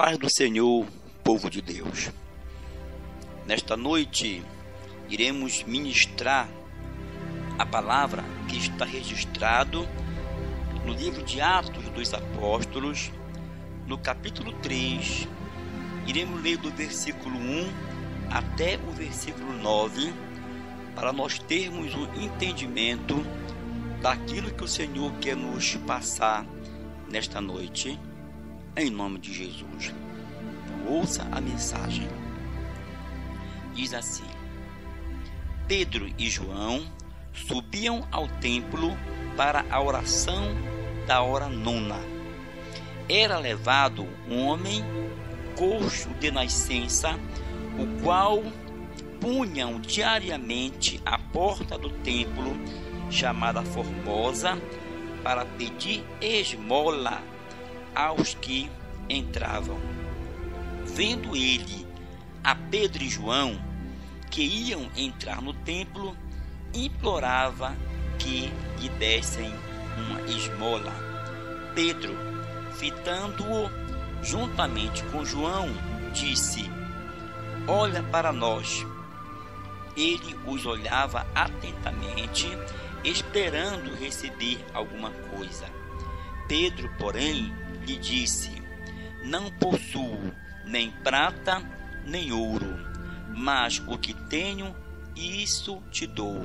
paz do Senhor, povo de Deus. Nesta noite, iremos ministrar a palavra que está registrado no livro de Atos dos Apóstolos, no capítulo 3. Iremos ler do versículo 1 até o versículo 9, para nós termos um entendimento daquilo que o Senhor quer nos passar nesta noite, em nome de Jesus. Ouça a mensagem. Diz assim: Pedro e João subiam ao templo para a oração da hora nona. Era levado um homem coxo de nascença, o qual punham diariamente à porta do templo, chamada Formosa, para pedir esmola aos que entravam. Vendo ele a Pedro e João, que iam entrar no templo, implorava que lhe dessem uma esmola. Pedro, fitando-o juntamente com João, disse: Olha para nós. Ele os olhava atentamente, esperando receber alguma coisa. Pedro, porém, lhe disse: Não possuo nem prata nem ouro, mas o que tenho, isso te dou.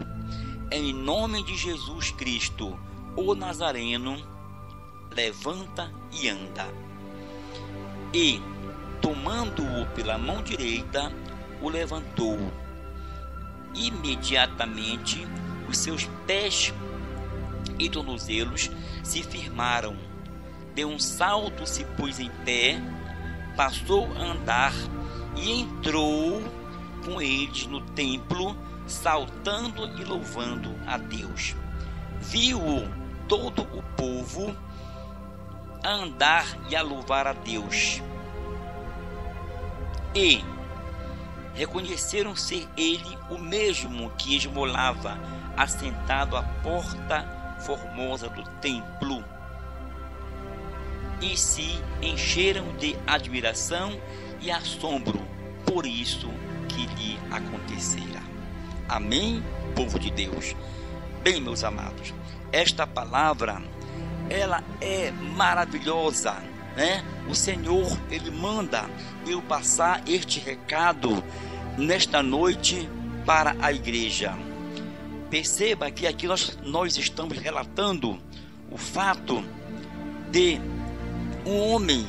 Em nome de Jesus Cristo, o Nazareno, levanta e anda. E, tomando-o pela mão direita, o levantou. Imediatamente, os seus pés e tornozelos se firmaram. Deu um salto, se pôs em pé, passou a andar e entrou com eles no templo, saltando e louvando a Deus. Viu-o todo o povo a andar e a louvar a Deus, e reconheceram ser ele o mesmo que esmolava assentado à porta formosa do templo, e se encheram de admiração e assombro por isso que lhe acontecera. Amém, povo de Deus? Bem, meus amados, esta palavra, ela é maravilhosa, né? O Senhor, Ele manda eu passar este recado nesta noite para a igreja. Perceba que aqui nós estamos relatando o fato de um homem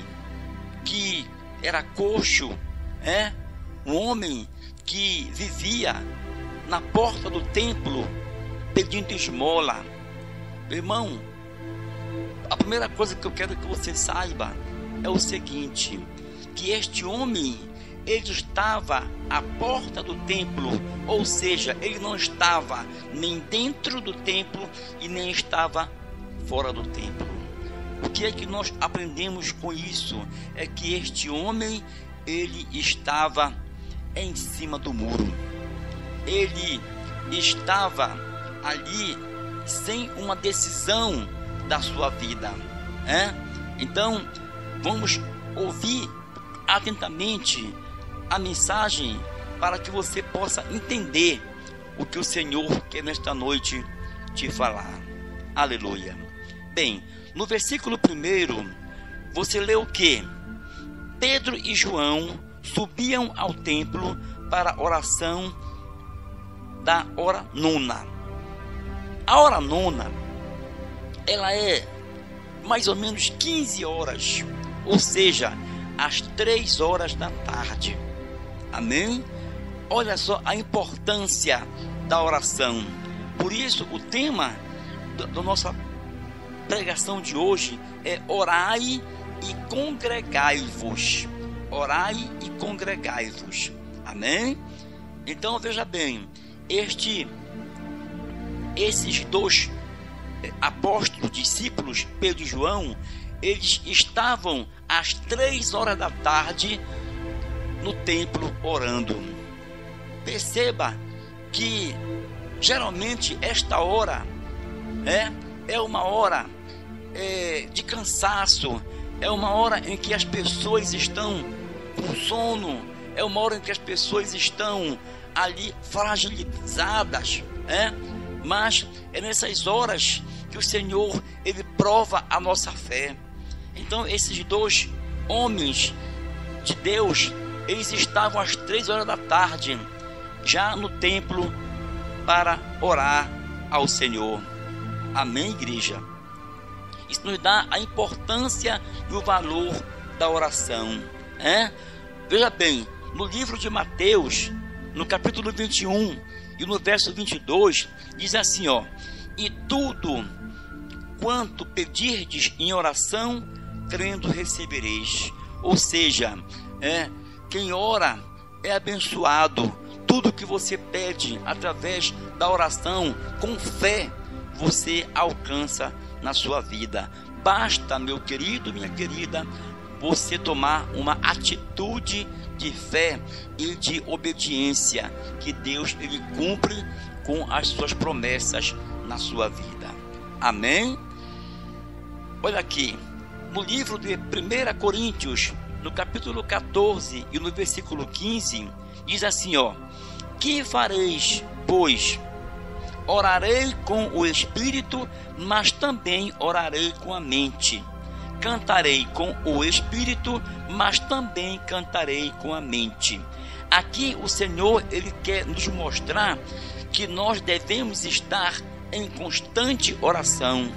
que era coxo, um homem que vivia na porta do templo pedindo esmola. Meu irmão, a primeira coisa que eu quero que você saiba é o seguinte: que este homem, ele estava à porta do templo, ou seja, ele não estava nem dentro do templo e nem estava fora do templo. O que é que nós aprendemos com isso? É que este homem, ele estava em cima do muro. Ele estava ali sem uma decisão da sua vida, Então, vamos ouvir atentamente a mensagem para que você possa entender o que o Senhor quer nesta noite te falar. Aleluia. Bem, no versículo 1, você lê o que? Pedro e João subiam ao templo para a oração da hora nona. A hora nona, ela é mais ou menos 15 horas, ou seja, às 3 horas da tarde. Amém? Olha só a importância da oração. Por isso, o tema da nossa pregação de hoje é orai e congregai-vos. Orai e congregai-vos. Amém? Então, veja bem, esses dois apóstolos, discípulos, Pedro e João, eles estavam às 3 horas da tarde no templo orando. Perceba que geralmente esta hora é uma hora de cansaço, é uma hora em que as pessoas estão com sono, é uma hora em que as pessoas estão ali fragilizadas, mas é nessas horas que o Senhor, Ele prova a nossa fé. Então esses dois homens de Deus, eles estavam às 3 horas da tarde, já no templo, para orar ao Senhor. Amém, igreja? Isso nos dá a importância e o valor da oração. Veja bem, no livro de Mateus, no capítulo 21 e no verso 22, diz assim, e tudo quanto pedirdes em oração, crendo recebereis. Ou seja, quem ora é abençoado. Tudo que você pede através da oração, com fé, você alcança na sua vida. Basta, meu querido, minha querida, você tomar uma atitude de fé e de obediência, que Deus, Ele cumpre com as suas promessas na sua vida. Amém? Olha aqui, no livro de 1 Coríntios, no capítulo 14 e no versículo 15, diz assim, que fareis, pois? Orarei com o Espírito, mas também orarei com a mente. Cantarei com o Espírito, mas também cantarei com a mente. Aqui o Senhor, Ele quer nos mostrar que nós devemos estar em constante oração,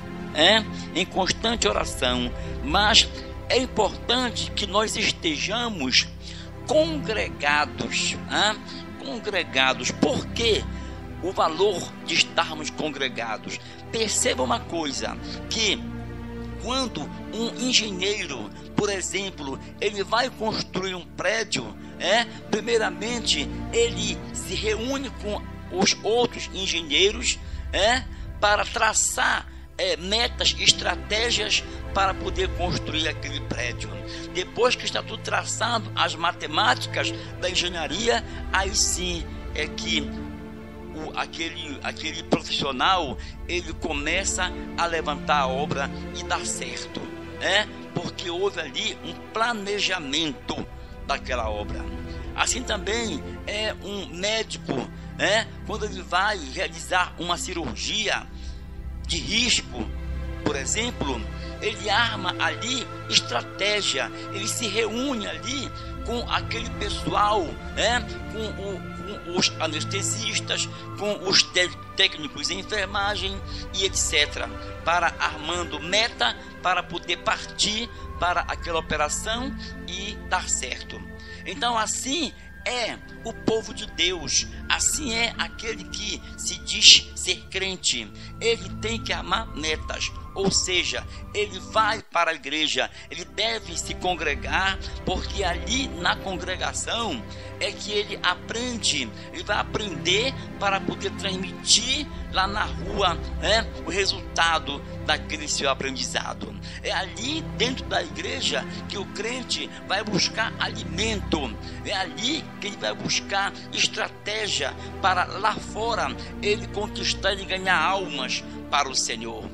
em constante oração, mas é importante que nós estejamos congregados, congregados. Por quê? O valor de estarmos congregados. Perceba uma coisa, que quando um engenheiro, por exemplo, ele vai construir um prédio, primeiramente ele se reúne com os outros engenheiros, para traçar metas, estratégias para poder construir aquele prédio. Depois que está tudo traçado, as matemáticas da engenharia, aí sim é que aquele profissional, ele começa a levantar a obra e dar certo, porque houve ali um planejamento daquela obra. Assim também é um médico, quando ele vai realizar uma cirurgia de risco, por exemplo, ele arma ali estratégia, ele se reúne ali com aquele pessoal, com os anestesistas, com os técnicos em enfermagem e etc, para armando meta para poder partir para aquela operação e dar certo. Então assim é o povo de Deus, assim é aquele que se diz ser crente. Ele tem que amar metas, ou seja, ele vai para a igreja, ele deve se congregar, porque ali na congregação é que ele aprende, ele vai aprender para poder transmitir lá na rua, o resultado daquele seu aprendizado. É ali dentro da igreja que o crente vai buscar alimento, é ali que ele vai buscar estratégia para lá fora ele conquistar e ganhar almas para o Senhor.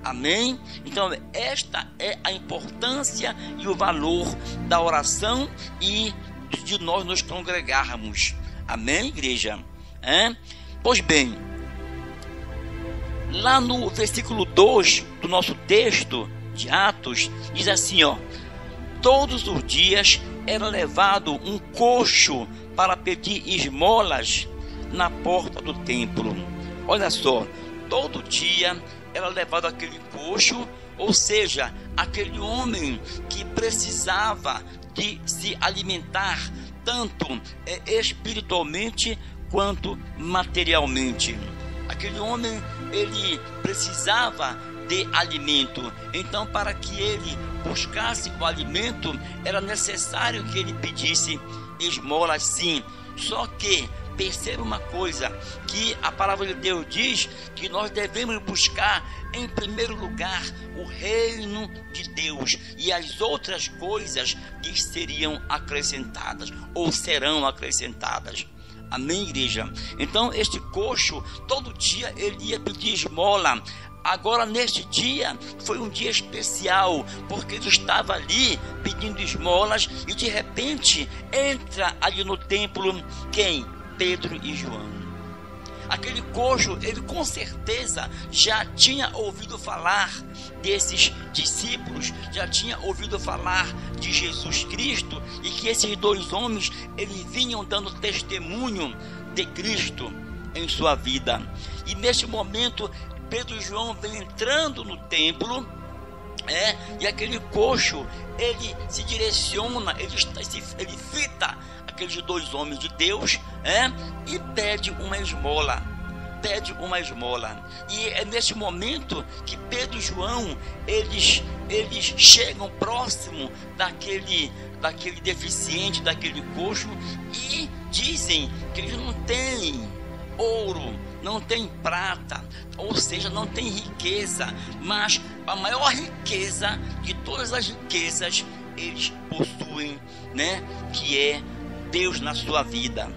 Amém? Então esta é a importância e o valor da oração e de nós nos congregarmos. Amém, igreja? Pois bem, lá no versículo 2 do nosso texto de Atos, diz assim, todos os dias era levado um coxo para pedir esmolas na porta do templo. Olha só, todo dia era levado aquele coxo, ou seja, aquele homem que precisava de se alimentar tanto espiritualmente quanto materialmente. Aquele homem, ele precisava de alimento. Então, para que ele buscasse o alimento, era necessário que ele pedisse esmolas, sim. Só que perceba uma coisa, que a palavra de Deus diz que nós devemos buscar em primeiro lugar o reino de Deus, e as outras coisas lhes seriam acrescentadas ou serão acrescentadas. Amém, igreja? Então este coxo, todo dia ele ia pedir esmola. Agora neste dia foi um dia especial, porque ele estava ali pedindo esmolas e de repente entra ali no templo quem? Pedro e João. Aquele coxo, ele com certeza já tinha ouvido falar desses discípulos, já tinha ouvido falar de Jesus Cristo, e que esses dois homens, eles vinham dando testemunho de Cristo em sua vida. E neste momento, Pedro e João vêm entrando no templo, e aquele coxo, ele se direciona, ele fita aqueles dois homens de Deus, e pede uma esmola. E é nesse momento que Pedro e João, eles chegam próximo daquele deficiente, daquele coxo, e dizem que eles não têm ouro, não tem prata, ou seja, não tem riqueza, mas a maior riqueza de todas as riquezas eles possuem, que é Deus na sua vida,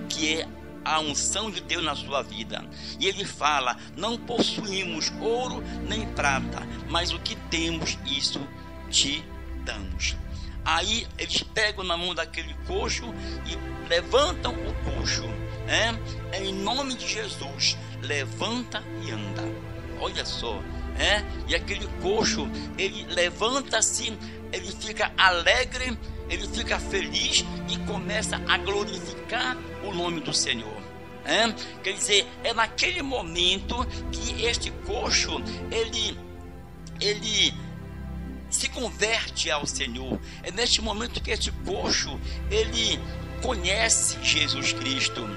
que é a unção de Deus na sua vida. E ele fala: não possuímos ouro nem prata, mas o que temos, isso te damos. Aí eles pegam na mão daquele coxo e levantam o coxo, em nome de Jesus, levanta e anda. Olha só, e aquele coxo, ele levanta-se, ele fica alegre, ele fica feliz e começa a glorificar o nome do Senhor. Quer dizer, é naquele momento que este coxo, ele se converte ao Senhor. É neste momento que este coxo, ele conhece Jesus Cristo,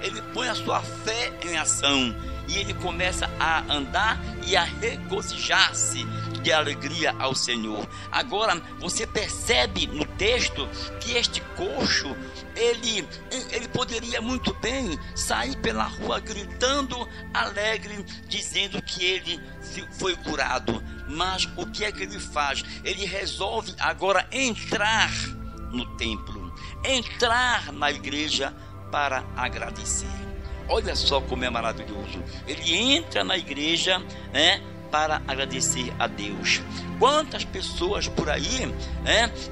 ele põe a sua fé em ação, e ele começa a andar e a regozijar-se de alegria ao Senhor. Agora você percebe no texto que este coxo, ele poderia muito bem sair pela rua gritando alegre, dizendo que ele foi curado, mas o que é que ele faz? Ele resolve agora entrar no templo, entrar na igreja para agradecer. Olha só como é maravilhoso. Ele entra na igreja, para agradecer a Deus. Quantas pessoas por aí,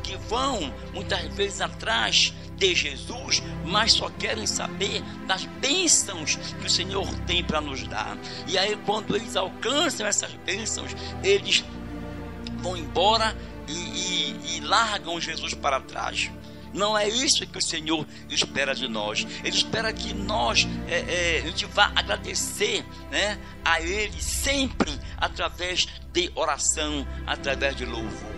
que vão muitas vezes atrás de Jesus, mas só querem saber das bênçãos que o Senhor tem para nos dar. E aí, quando eles alcançam essas bênçãos, eles vão embora e largam Jesus para trás. Não é isso que o Senhor espera de nós. Ele espera que nós a gente vá agradecer, a Ele sempre através de oração, através de louvor.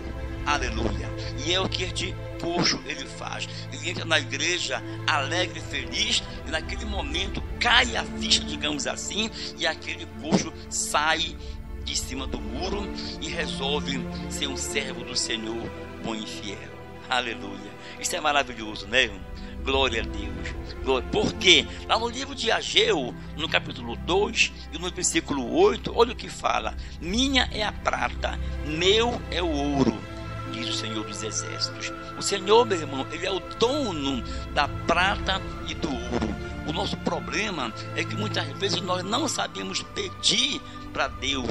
Aleluia. E é o que este coxo ele faz. Ele entra na igreja alegre, feliz, e naquele momento cai a ficha, digamos assim, e aquele coxo sai de cima do muro e resolve ser um servo do Senhor bom e fiel. Aleluia. Isso é maravilhoso, né? Glória a Deus. Glória. Porque lá no livro de Ageu, no capítulo 2 e no versículo 8, olha o que fala: minha é a prata, meu é o ouro, diz o Senhor dos Exércitos. O Senhor, meu irmão, Ele é o dono da prata e do ouro. O nosso problema é que muitas vezes nós não sabemos pedir para Deus,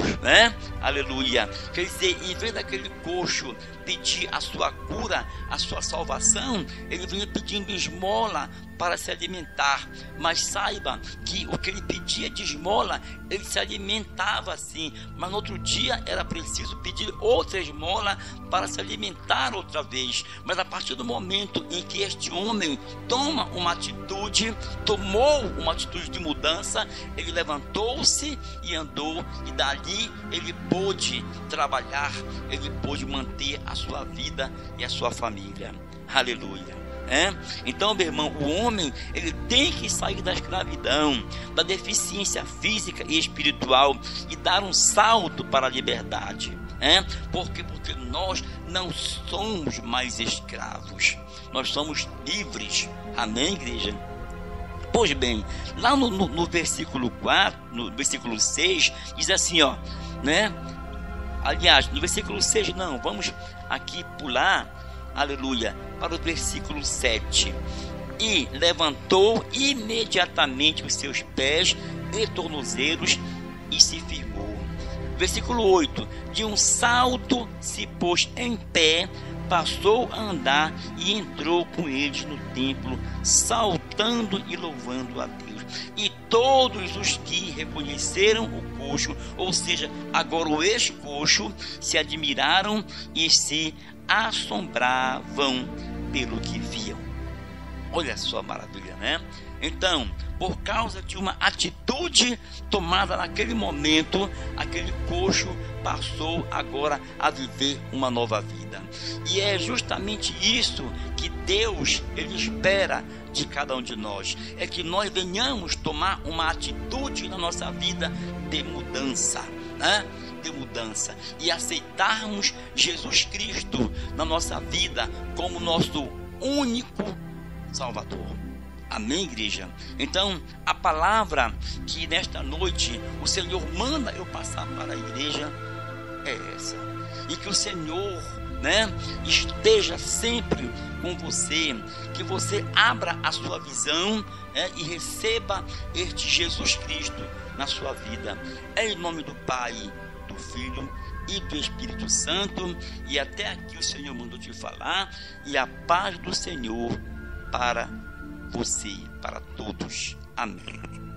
Aleluia. Quer dizer, em vez daquele coxo pedir a sua cura, a sua salvação, ele vinha pedindo esmola para se alimentar. Mas saiba que o que ele pedia de esmola, ele se alimentava sim, mas no outro dia era preciso pedir outra esmola para se alimentar outra vez. Mas a partir do momento em que este homem tomou uma atitude de mudança, ele levantou-se e andou, e dali ele pôde trabalhar, ele pôde manter a sua vida e a sua família. Aleluia. Então, meu irmão, o homem ele tem que sair da escravidão, da deficiência física e espiritual, e dar um salto para a liberdade. Porque nós não somos mais escravos, nós somos livres. Amém, igreja? Pois bem, lá no versículo 4, no versículo 6, diz assim, aliás, no versículo 6 não, vamos aqui pular, aleluia, para o versículo 7. e levantou imediatamente os seus pés e tornozelos e se firmou. Versículo 8: de um salto se pôs em pé, passou a andar e entrou com eles no templo, saltando e louvando a Deus. E todos os que reconheceram o coxo, ou seja, agora o ex-coxo, se admiraram e se assombravam pelo que viam. Olha só a maravilha, né? Então, por causa de uma atitude tomada naquele momento, aquele coxo passou agora a viver uma nova vida. E é justamente isso que Deus, Ele espera de cada um de nós. É que nós venhamos tomar uma atitude na nossa vida de mudança, né? De mudança. E aceitarmos Jesus Cristo na nossa vida como nosso único Salvador. Amém, igreja? Então, a palavra que nesta noite o Senhor manda eu passar para a igreja é essa. E que o Senhor, esteja sempre com você, que você abra a sua visão, e receba este Jesus Cristo na sua vida. É em nome do Pai, do Filho e do Espírito Santo. E até aqui o Senhor mandou te falar, e a paz do Senhor para você, para todos. Amém.